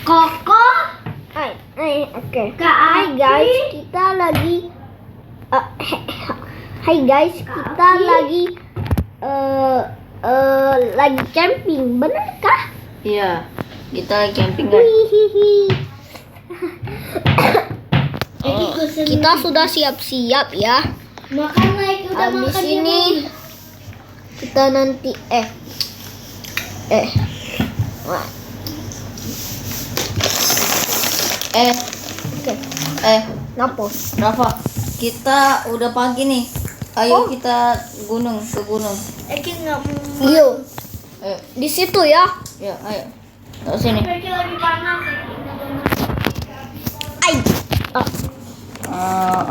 Koko. Oke. Kak Hai Aki. guys, kita lagi Hai guys, kita lagi lagi camping, benarkah? Iya, kita lagi camping guys. Hihihi. Jadi Kita sudah siap-siap ya. makan naik udah Habis makan ini kita nanti Wah, oke. Ngapo? Rafa, kita udah pagi nih. Ayo kita ke gunung. Eki nggak mau. Yo, Ayo, di situ ya. ya ayo. Ke sini. Eki lagi panas. Eki nggak mau. Ai.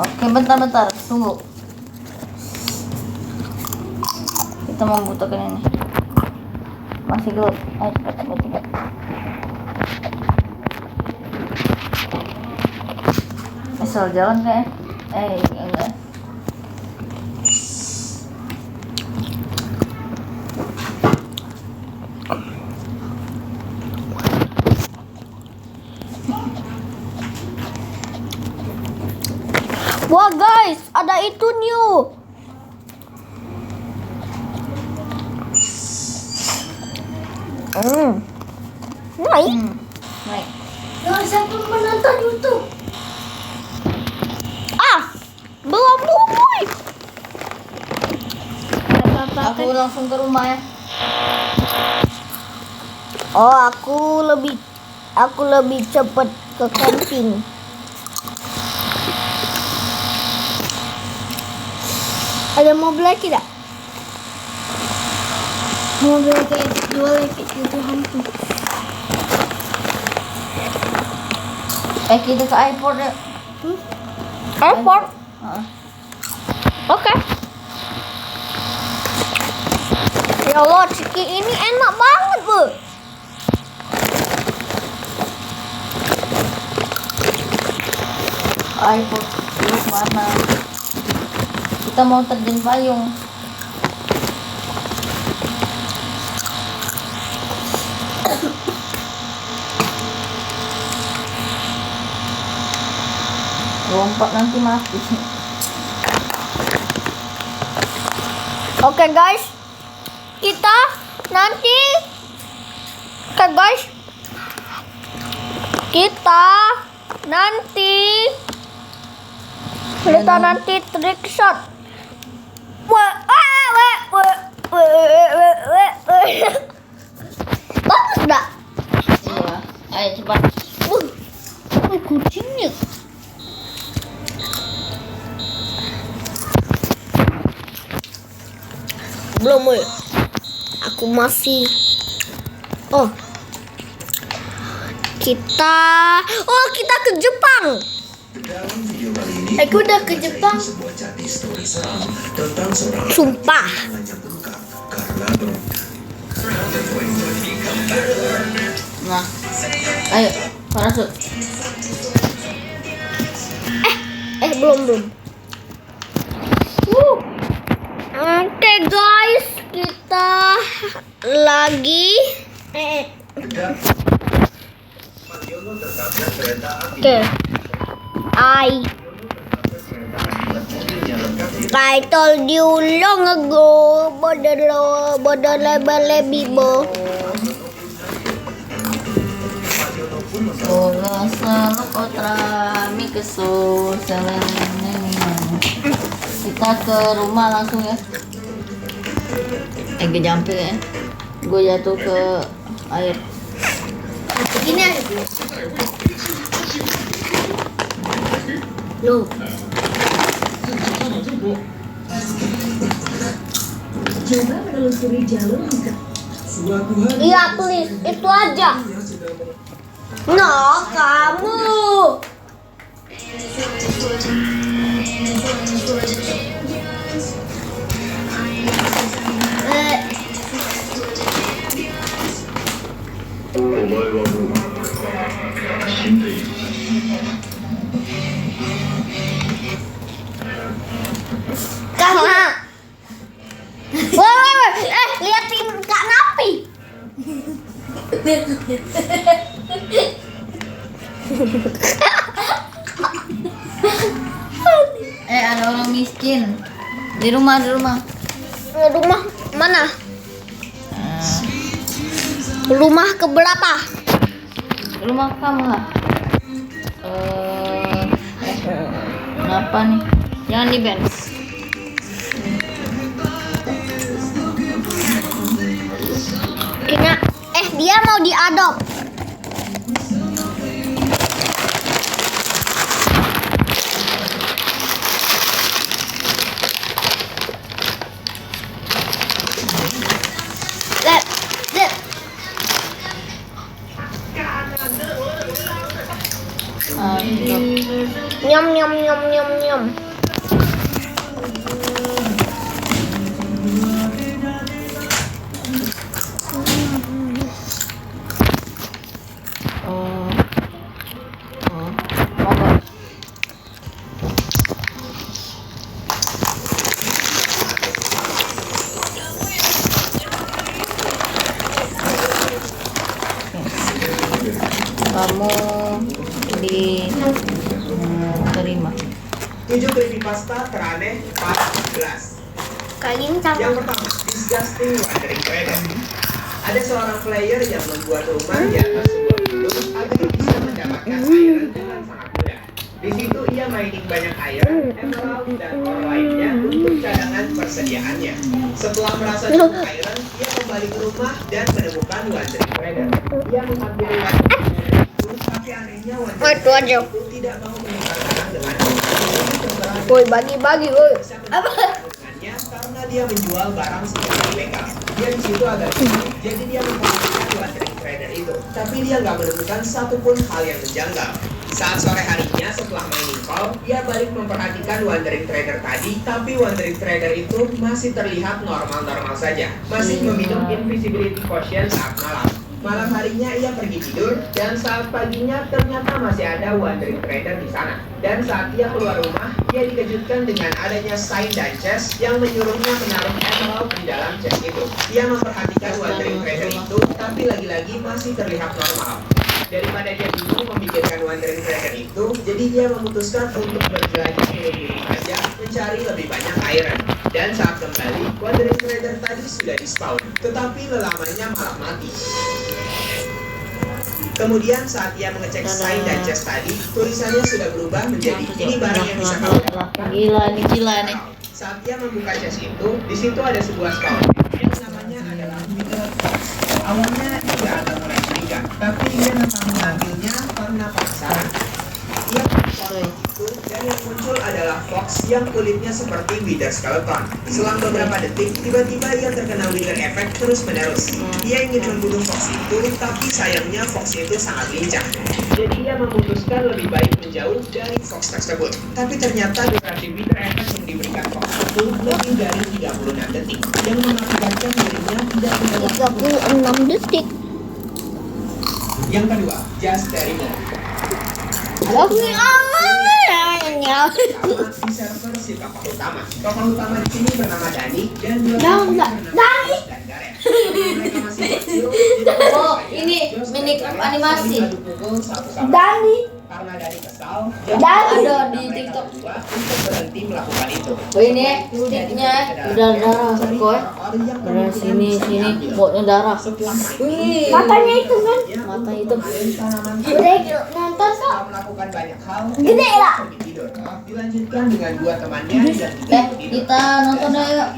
Oke, bentar, tunggu. Kita membutuhkan ini. Masih gelap. Ayo cepat. Asal jalan kayak. Enggak. Wah guys, ada itu new. Naik. Naik. Gak usah menonton YouTube. Belum boy. Aku langsung ke rumah ya. Oh, aku lebih cepat ke camping. Ada mobil lagi tidak? Mobil kayak jual gitu hampir. Kita ke airport ya. Airport. Oke. Ya Allah, ciki ini enak banget, Bu. Airport lu mana? Kita mau terjun payung. Lompat nanti mati. Oke guys, kita nanti trick shot. Bagus dah. Iya. Ayo cepat. Kucingnya. Belum, woy. Aku masih. Kita ke Jepang. Aku udah ke Jepang. Sumpah. Nah, ayo parasut. Belum. Oke guys, kita lagi. Oke. I told you long ago, bibo. Ola selalu kotra mikeso kita ke rumah langsung ya. Gue jampe ya. Gue jatuh ke air. Gini aja. Loh. Coba menelusuri jalur buka. Iya, tulis itu aja. No, kamu. Karena liatin Kak Napi. Ada orang miskin di rumah. Rumah mana? Rumah keberapa? Rumah kamu lah. Kenapa nih? Jangan di band. Kayaknya dia mau diadop. Lihat. Nyam nyam nyam nyam nyam. Kamu diterima. 7 creepypasta teraneh part 11. Kali ini sama. Yang pertama, Disgusting Wandering Trader. Ada seorang player yang membuat rumah di atas sebuah gunung agar bisa mendapatkan iron dengan sangat mudah. Di situ ia mining banyak iron, emerald, dan ore lainnya untuk cadangan persediaannya. Setelah merasa cukup iron, ia kembali ke rumah dan menemukan Wandering Trader. Ia menghampiri Wandering Trader itu, tapi anehnya Wandering Itu aja. Trader itu tidak mau menukar barang dengan Woi, bagi-bagi, woi. apa? Karena dia menjual barang secara ilegal. Dia di situ agak sulit, jadi dia memperhatikan Wandering Trader itu. Tapi dia nggak menemukan satupun hal yang menjanggal. Saat sore harinya setelah mining call, dia balik memperhatikan Wandering Trader tadi, tapi Wandering Trader itu masih terlihat normal-normal saja. Masih meminum invisibility potion saat malam. Malam harinya ia pergi tidur, dan saat paginya ternyata masih ada Wandering Trader di sana. Dan saat ia keluar rumah, dia dikejutkan dengan adanya sign dan chest yang menyuruhnya menaruh emerald di dalam chest itu. Ia memperhatikan Wandering Trader itu, tapi lagi-lagi masih terlihat normal. Daripada dia bingung memikirkan Wandering Trader itu, jadi dia memutuskan untuk berjelajah ke lebih aja, mencari lebih banyak iron. Dan saat kembali, Wandering Trader tadi sudah di-spawn, tetapi lelamanya malah mati. Kemudian saat ia mengecek sign dan chest tadi, tulisannya sudah berubah menjadi ini barang yang bisa kamu dapatkan. Gila nih. Saat ia membuka chest itu, di situ ada sebuah spawn yang namanya adalah Wither Fox. Awalnya ia agak mulai curiga, tapi ia tetap mengambilnya karena penasaran. Ia itu dan yang muncul adalah fox yang kulitnya seperti wither skeleton. Selang beberapa detik, tiba-tiba ia terkena wither effect terus-menerus. Ia ingin membunuh fox itu, tapi sayangnya fox itu sangat lincah. Jadi ia memutuskan lebih baik menjauh dari fox tersebut. Tapi ternyata durasi wither effect yang diberikan fox itu lebih dari 36 detik, yang mengakibatkan dirinya tidak mendapat 36 detik. Yang kedua, Just Terrible. Oke, awalnya. Di server si tokoh utama. Tokoh utama di sini bernama Dani dan dua Dani. dan Gareth. Mereka masih kecil, jadi Oh, ini mini clip animasi. adu pukul satu sama Dani. karena Dani kesal. Ada di TikTok. Untuk berhenti melakukan itu. Oh, ini sticknya udah darah, kok. Udah sini botnya darah. Setelah Wih, Matanya itu kan. mata itu. Udah nonton kok. Setelah melakukan banyak hal, Gede lah. pergi tidur. Dilanjutkan dengan dua temannya dan Kita nonton yuk.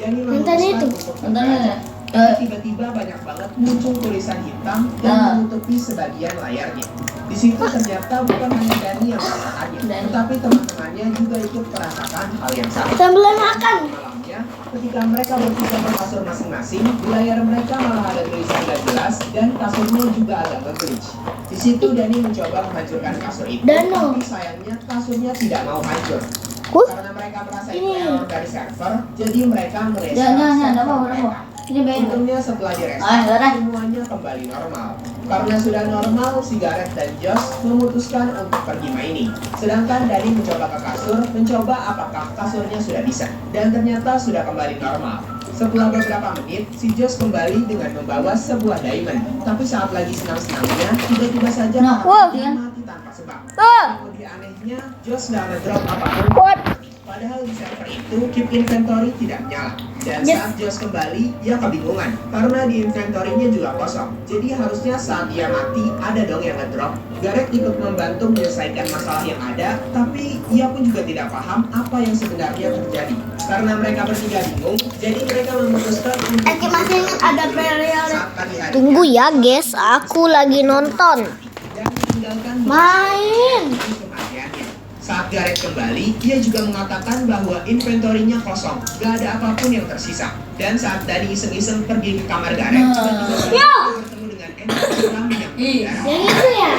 Nonton itu. Nonton ya. Tiba-tiba banyak banget muncul tulisan hitam yang menutupi sebagian layarnya. Di situ ternyata bukan hanya Dani yang merasakannya, tetapi teman-temannya juga ikut merasakan hal yang sama. Sambil makan. Malamnya, ketika mereka berpindah ke kasur masing-masing, di layar mereka malah ada tulisan gak jelas dan kasurnya juga agak nge-glitch. Di situ Dani mencoba menghancurkan kasur itu, Dano. tapi sayangnya kasurnya tidak mau hancur. Karena mereka merasa itu error dari server, jadi mereka merestart Jangan, server apa. mereka. Ini beda. Untungnya setelah Ah, direstart, darah. semuanya kembali normal. Karena sudah normal, si Gareth dan Josh memutuskan untuk pergi mining. Sedangkan Dani mencoba ke kasur, mencoba apakah kasurnya sudah bisa. Dan ternyata sudah kembali normal. Setelah beberapa menit, si Josh kembali dengan membawa sebuah diamond. Tapi saat lagi senang-senangnya, tiba-tiba saja Wah. dia mati tanpa sebab. Ah. Yang lebih anehnya, Josh nggak ngedrop apapun. What? Padahal di server itu, keep inventory tidak menyala. Dan saat Josh kembali, ia kebingungan. Karena di inventory-nya juga kosong. Jadi harusnya saat dia mati, ada dong yang ngedrop. Gareth ikut membantu menyelesaikan masalah yang ada, tapi ia pun juga tidak paham apa yang sebenarnya terjadi. Karena mereka bertiga bingung, jadi mereka memutuskan untuk Masih ingat ada burial. saat pagi hari Tunggu ya, guys. Aku lagi nonton. dan meninggalkan Main. kematiannya. Saat Gareth kembali, dia juga mengatakan bahwa inventorinya kosong, gak ada apapun yang tersisa. Dan saat Dani iseng-iseng pergi ke kamar Gareth, tiba-tiba dia bertemu dengan entity kelamin yang berdarah. Yang itu ya.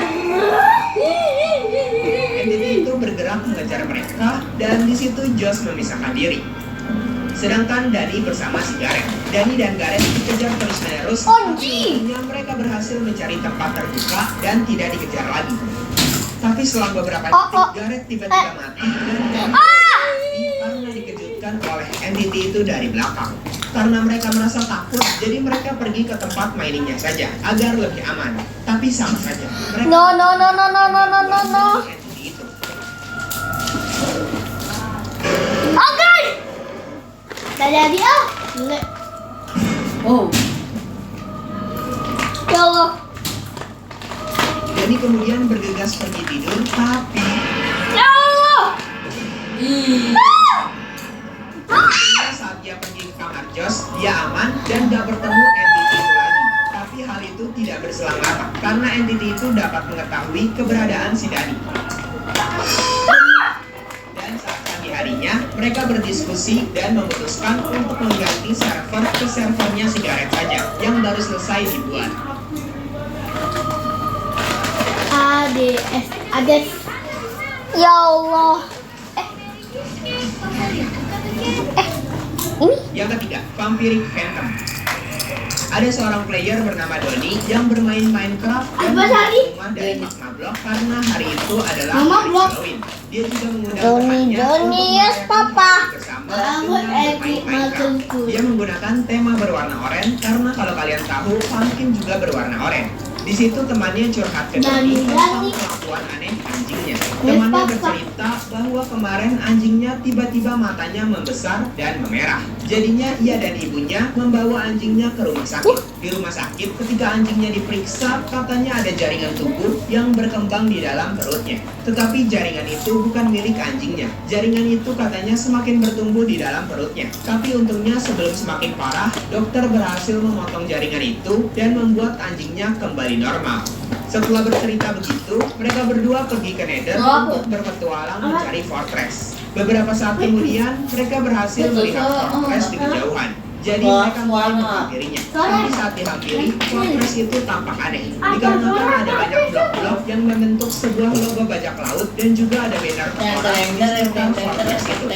Entity itu bergerak mengejar mereka, dan di situ Josh memisahkan diri. Sedangkan Dani bersama si Gareth. Dani dan Gareth dikejar terus-menerus. Akhirnya mereka berhasil mencari tempat terbuka dan tidak dikejar lagi. Tapi selang beberapa detik, Gareth tiba-tiba mati dan mati karena dikejutkan oleh entity itu dari belakang. Karena mereka merasa takut, jadi mereka pergi ke tempat miningnya saja agar lebih aman. Tapi sama saja, mereka No. entity itu. Oh, guys. Udah jadi ah. Oh. Ya Allah. Dani kemudian bergegas pergi tidur, tapi Ya Allah. akhirnya saat dia pergi ke kamar Josh, dia aman dan gak bertemu entity itu lagi. Tapi hal itu tidak berselang lama, karena entity itu dapat mengetahui keberadaan si Dani. Dan saat pagi harinya, mereka berdiskusi dan memutuskan untuk mengganti server ke servernya si Gareth saja, yang baru selesai dibuat. ADS. Ya Allah. Ini Yang ketiga, Vampiric Phantom. Ada seorang player bernama Doni yang bermain Minecraft dan Apa tadi? rumah dari magma block karena hari itu adalah Mama hari block. Halloween. Dia juga mengundang Doni, temannya Doni, untuk yes, merayakan Papa. hari bersama dengan bermain Minecraft. Dia menggunakan tema berwarna oranye karena kalau kalian tahu, pumpkin juga berwarna oranye. Di situ temannya curhat ke Doni tentang kelakuan aneh anjingnya. Temannya bercerita bahwa kemarin anjingnya tiba-tiba matanya membesar dan memerah. Jadinya ia dan ibunya membawa anjingnya ke rumah sakit. Di rumah sakit, ketika anjingnya diperiksa, katanya ada jaringan tubuh yang berkembang di dalam perutnya. Tetapi jaringan itu bukan milik anjingnya. Jaringan itu katanya semakin bertumbuh di dalam perutnya. Tapi untungnya sebelum semakin parah, dokter berhasil memotong jaringan itu dan membuat anjingnya kembali normal. Setelah bercerita begitu, mereka berdua pergi ke Nether untuk berpetualang mencari fortress. Beberapa saat kemudian, mereka berhasil melihat fortress di kejauhan. Jadi mereka mulai menghampirinya. Tapi saat dihampiri, fortress itu tampak aneh. Dikarenakan ada banyak blok-blok yang membentuk sebuah logo bajak laut dan juga ada banner terkorak di sekitar fortress itu.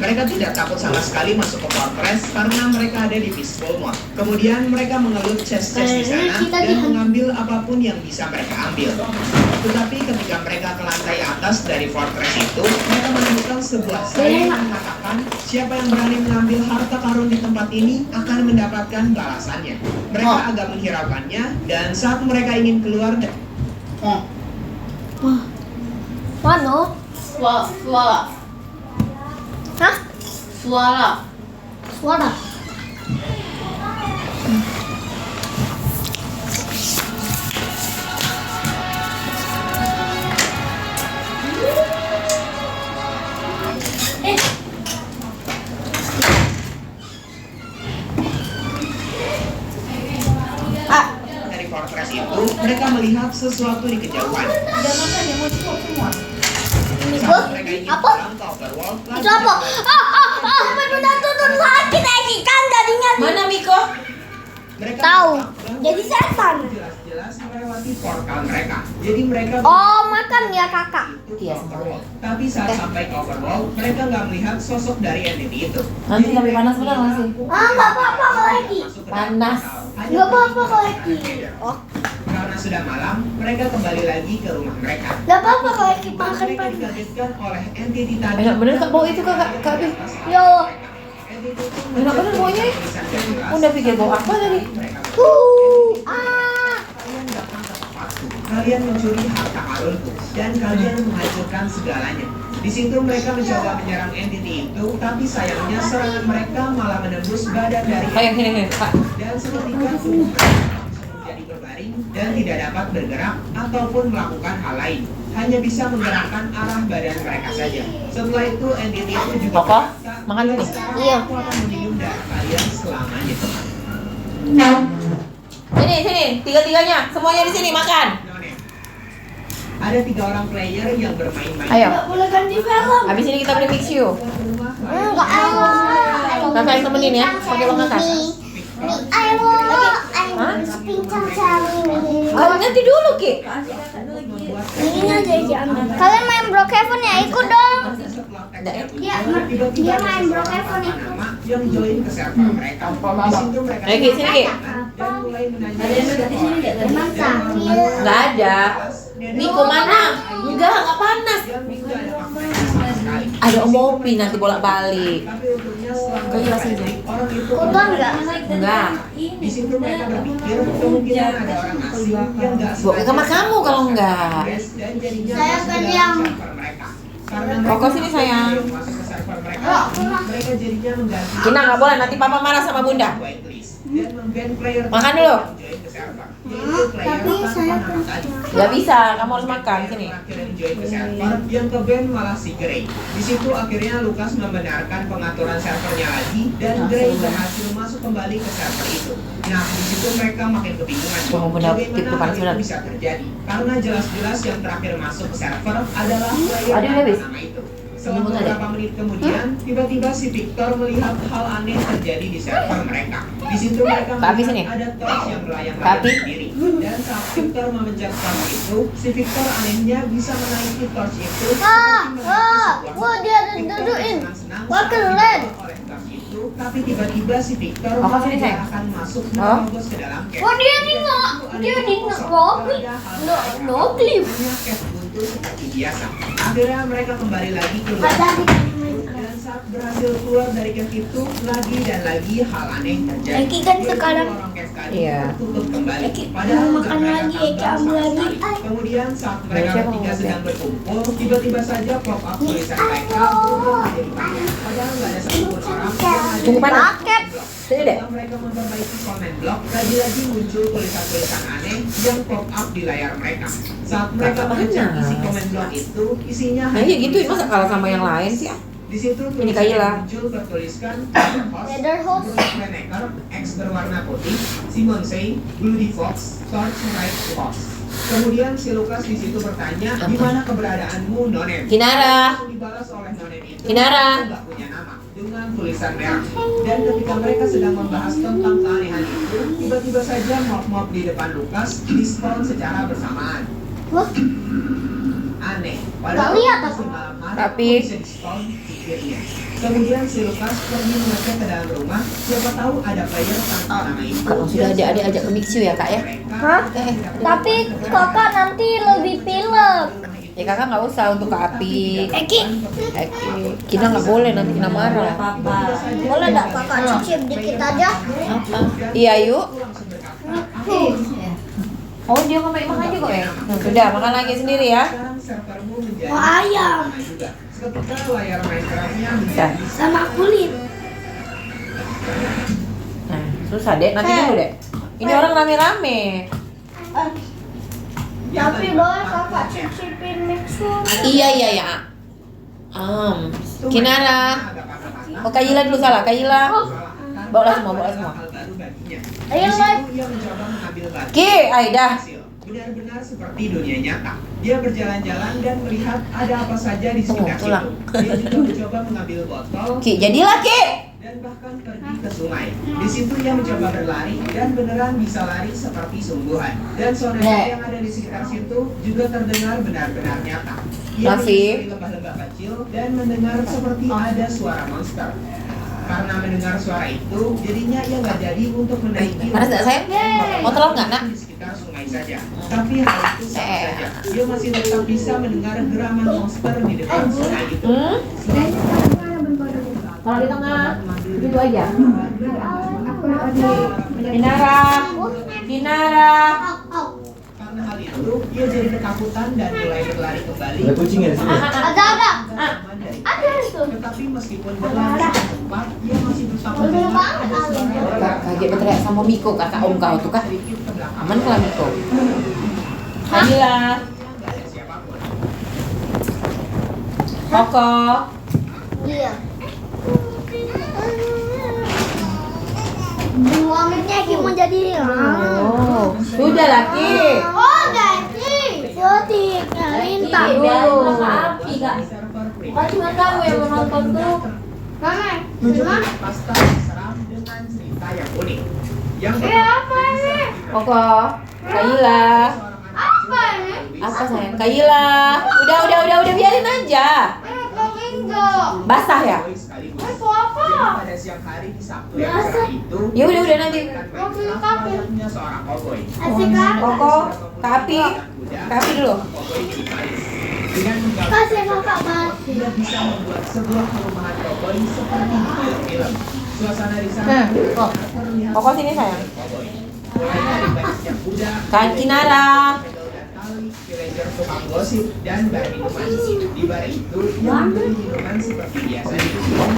Mereka tidak takut sama sekali masuk ke fortress karena mereka ada di peaceful mode. Kemudian mereka mengelut chest-chest di sana dan mengambil apapun yang bisa mereka ambil. Tetapi ketika mereka ke lantai atas dari fortress itu, mereka menemukan sebuah sign yang mengatakan siapa yang berani mengambil harta karun di tempat ini akan mendapatkan balasannya. Mereka agak menghiraukannya dan saat mereka ingin keluar mana? Suara. Hah? Suara. Suara. dari fortress itu, mereka melihat sesuatu di kejauhan. Saat mereka ingin Apa? pulang ke overworld, Itu apa? Benar tuh sakit kan jadinya. Mana Miko? mereka Tahu. menangkap bahwa Jadi setan. jelas-jelas melewati portal mereka. Jadi mereka Oh, makan ya kakak. Iya, overworld. Tapi saat sampai ke overworld, mereka nggak melihat sosok dari entity itu. Nanti Jadi tapi mereka panas benar nggak sih? Nggak apa-apa kalau lagi. masuk ke dalam Panas. portal. Hanya Nggak apa-apa untuk kalau menggunakan lagi. Nether. Oh. Karena sudah malam, mereka kembali lagi ke rumah mereka. Nggak apa-apa kalau lagi Tiba makan mereka panas. dikagetkan oleh entity tadi. Bener kak bau itu kakak, kak Abi. Yo. Enak bener baunya. Udah pikir bau apa tadi? Kalian datang ke tempatku, kalian mencuri harta karunku, dan kalian menghancurkan segalanya. Di situ mereka mencoba menyerang entity itu, tapi sayangnya serangan mereka malah menembus badan dari Ayo sini, Pak. dan seketika tubuh mereka langsung menjadi berbaring dan tidak dapat bergerak ataupun melakukan hal lain. Hanya bisa menggerakkan arah badan mereka saja. Setelah itu entity itu juga Papa, berkata, makan dulu. Iya. Aku akan meminum darah kalian selamanya. Sini, tiga-tiganya, semuanya di sini makan. Nonem. Ada 3 orang player yang bermain-main. Ayo. Nggak boleh ganti film. Habis ini kita beli mix you. Enggak, ayo. Kakak yang temenin ya, pakai uang kakak. Ayo. Hah? Pincang cari. Oh, nanti dulu, Ki. Ini aja ambil. Kalian main Brookhaven ya, ikut dong. Dia main Brookhaven itu. Yang join ke server mereka. Di situ mereka Ayo, Ki, sini, Ki. dan mulai menanyakan Emang sakit. Nggak ada. Niko mana? Nggak panas. Ada Om Opi nanti bolak-balik. Tapi untungnya setelah Kau jelasin dulu. orang itu Udah enggak? Enggak. di situ mereka berpikir kemungkinan ada orang asing yang nggak Bawa ke kamar kamu kalau enggak. dan jadinya Saya masuk kan ke dalam yang- server mereka. Karena Koko sini, sayang. masuk ke server mereka, mereka jadinya mengganti Kina nggak boleh, nanti papa marah sama bunda. whitelist dan memban player Makan dulu. yang join ke server, yaitu player Tapi tanpa saya nama tadi. Nggak bisa, kamu harus makan sini. Terakhir yang join ke server, yang ke ban malah si Grey. Di situ akhirnya Lukas membenarkan pengaturan servernya lagi dan Grey berhasil masuk kembali ke server itu. Nah, di situ mereka makin kebingungan. Tunggu, bunda, Bagaimana itu panas hal itu benar. bisa terjadi? Karena jelas-jelas yang terakhir masuk ke server adalah player Aduh, udah habis. nama itu. Setelah Ini beberapa menit kemudian, tiba-tiba si Victor melihat hal aneh terjadi di server mereka. Di situ mereka Tapi sini. melihat ada torch yang melayang-layang Tapi. sendiri. Dan saat Victor memencet torch itu, si Victor anehnya bisa menaiki torch itu. Wah, dia duduin. Wah, keren. Tapi tiba-tiba si Victor Oh, sini, sayang. akan masuk Oh. menerobos ke dalam cave. Oh, dia di ngopi. No clip. Hanya cave buntu seperti biasa. Akhirnya mereka kembali lagi ke luar. Dan saat berhasil keluar dari cave itu, lagi dan lagi hal aneh terjadi. Eki kan Yaitu sekarang- lorong cave tadi Iya. tertutup kembali. Eki Padahal mau makan mereka lagi, tambah Eki ambil sama lagi. sekali. Kemudian saat mereka Siapa bertiga mau sedang berkumpul, tiba-tiba saja pop up tulisan mereka berubah menjadi banyak. Padahal nggak ada satupun orang yang ada Tunggu di panas. dalam blok. Sini deh. Setelah mereka memperbaiki comment block, lagi-lagi muncul tulisan-tulisan aneh yang pop up di layar mereka. Saat mereka Kakak mengecek panas. isi comment block itu, isinya Nah, iya gitu, masa kalah sama yang lain sih? di situ Ini tulisan Kayla. yang muncul bertuliskan Leather host. Bruce Waynecker, X berwarna putih, Simon Say, Bloody Fox, Torch Right Fox. Kemudian si Lukas di situ bertanya, di mana keberadaanmu, Nonem? Kinara. Langsung dibalas oleh Nonem itu, Kinara. "Aku nggak punya nama," dengan tulisan merah. Dan ketika mereka sedang membahas tentang keanehan itu, tiba-tiba saja mob-mob di depan Lukas di-spawn secara bersamaan. Wah, Aneh. Nggak lihat Lukas aku. di malam hari Tapi- kok bisa di-spawn di kirinya. Kemudian si Lukas pergi mengecek ke dalam rumah, siapa tahu ada player tanpa nama itu. Kalau sudah adik-adik ajak ke mix you ya, Kak ya? hah? Tapi kakak nanti lebih pilek. Ya kakak nggak usah untuk ke Api. Eki, Kina nggak boleh, nanti Kina marah. boleh enggak kakak cicip dikit aja? Apa? Iya yuk. Oh dia mau makan aja kok ya? Sudah makan lagi sendiri ya. Sekarang servermu menjadi Oh, ayam. sama juga. Seketika layar Minecraft-nya Bisa. menjadi Sama kulit. Nah, susah deh, nanti dulu deh. Ini orang rame-rame. Tapi boleh kakak cicipin mixer. Iya. Kinara. Oh Kayla dulu salah, Kayla. Bawa semua. Ayo, live. Ki, Aida. Benar-benar seperti dunia nyata. Dia berjalan-jalan dan melihat ada apa saja di sekitar tulang. situ. Dia juga mencoba mengambil botol Ki, jadilah Ki. dan bahkan pergi ke sungai. Di situ ia mencoba berlari dan beneran bisa lari seperti sungguhan. Dan suara yang ada di sekitar situ juga terdengar benar-benar nyata. Ia Masih. menyusuri lembah-lembah kecil dan mendengar seperti ada suara monster. Karena mendengar suara itu, jadinya ia nggak jadi untuk menaiki. Panas nggak, sayang? Mau telur nggak, Nak? Di sekitar sungai saja. Tapi hal itu sama saja. Dia masih tetap bisa mendengar geraman monster di depan sungai itu. Hmm? Selain Taruh di tengah. Begitu aja. Kinara. Kinara. Karena hal itu, ia jadi ketakutan dan mulai berlari kembali. Ada kucing ya di sini? Ada. Aman dari Ada itu. Tetapi meskipun berlari sangat cepat, ia masih berusaha mendengar ada suara orang. Kaget berteriak sama Miko, kakak om kau tuh kah? Sedikit ke belakang. Aman kalau Miko. Nabila. Nggak ada siapapun. Koko. Iya. Muamitnya mau jadi. Oh, sudah laki. Oh, jadi. Sotik. Lintang dulu. Api, Kak. Kan cuma kamu yang menonton tuh. Mama. Mencoba pasta diseram dengan cerita yang unik. Yang Apa ini? Koko. Kaila. Apa ini? Apa sayang? Kaila. Udah biarin aja. Flamingo. Basah ya? Itu apa? Pada siang hari di Sabtu yang cerah itu, Ya udah nanti. layaknya seorang koboi. Asik kan? Koko, Kak Api. Kak Api dulu. Koboi di Paris. Dengan Kasih menggambarkan kakak mas. dia bisa membuat sebuah perumahan koboi seperti di film. Suasana di sana Kok. terlihat Koko sini sayang. koboi. Mulai dari banyaknya kuda, Kan Kinara. villager tukang gosip dan bar minuman. Di bar itu ia membeli minuman seperti biasa dan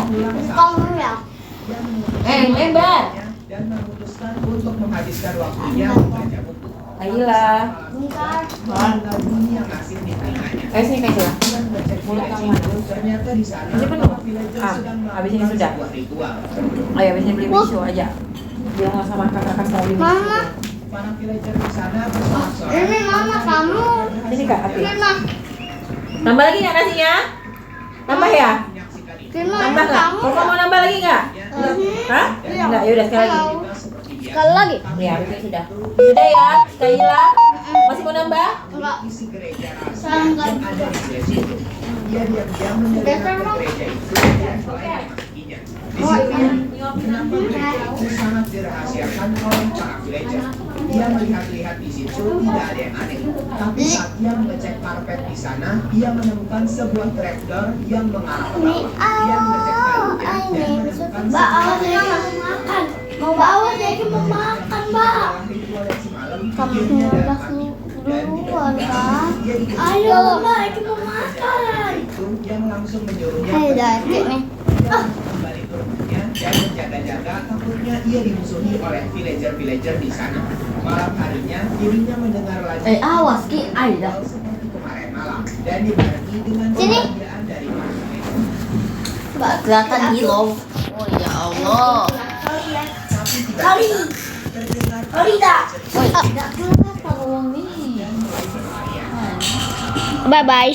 pulang saat Kamu ya? dia memutuskan lebar. dan memutuskan untuk menghabiskan waktunya membaca buku. Kaila. Bentar. Mengenal dunia asing di telinganya. Sini Kaila. Dia mengecek Mulut village kamu. itu, ternyata di sana Ini penuh. para villager Ah, sedang habis ini melakukan sudah. sebuah ritual. Ayo habis ini beli tisu aja. Bilang sama kakak mau beli tisu. Mama. Para villager di sana bersorak-sorak. Ini mama kamu. Sini Kak Api. Ini mah. Tambah lagi nggak nasinya? Tambah ya? Menyaksikan itu. Ini Tambah nggak? kamu. Koko mau nambah lagi nggak? Hah? Enggak, yaudah sekali lagi. Seperti biasa. Sekali lagi. Ya, sudah. Sudah ya, Kaila. Masih mau nambah? Enggak. Isi gereja rahasia Sangat. yang ada di gereja itu. Dia diam-diam menyelinap ke gereja itu dan mulai memasukinya. Di situ, kenapa gereja itu sangat dirahasiakan oleh para villager. Dia melihat-lihat di situ tidak ada yang aneh. Tapi saat dia mengecek karpet di sana, dia menemukan sebuah trapdoor yang mengarah ke bawah. Dia mengecek kalunya dan menemukan Mbak, sebuah awas ya mau makan. Mau bawa jadi mau makan, Mbak. ritual yang semalam Kamu akhirnya udah dapat. Dan duluan, Kak. dia ikut Ayo, Mbak, aku mau makan. itu yang langsung menyuruhnya Ayo, Dati nih. kembali ke rumahnya dan menjaga-jaga takutnya ia dimusuhi oleh villager-villager di sana. Malam harinya dirinya mendengar lagi Awas Ki, Aida. seperti kemarin malam dan dibarengi dengan Sini. kebahagiaan dari para villager. Mbak, Kelihatan hilom. Oh ya Allah. Tapi tidak Kali. terdengar Rida. Woi, tidak kelihatan uang nih. dan mulai berlarian. Bye-bye.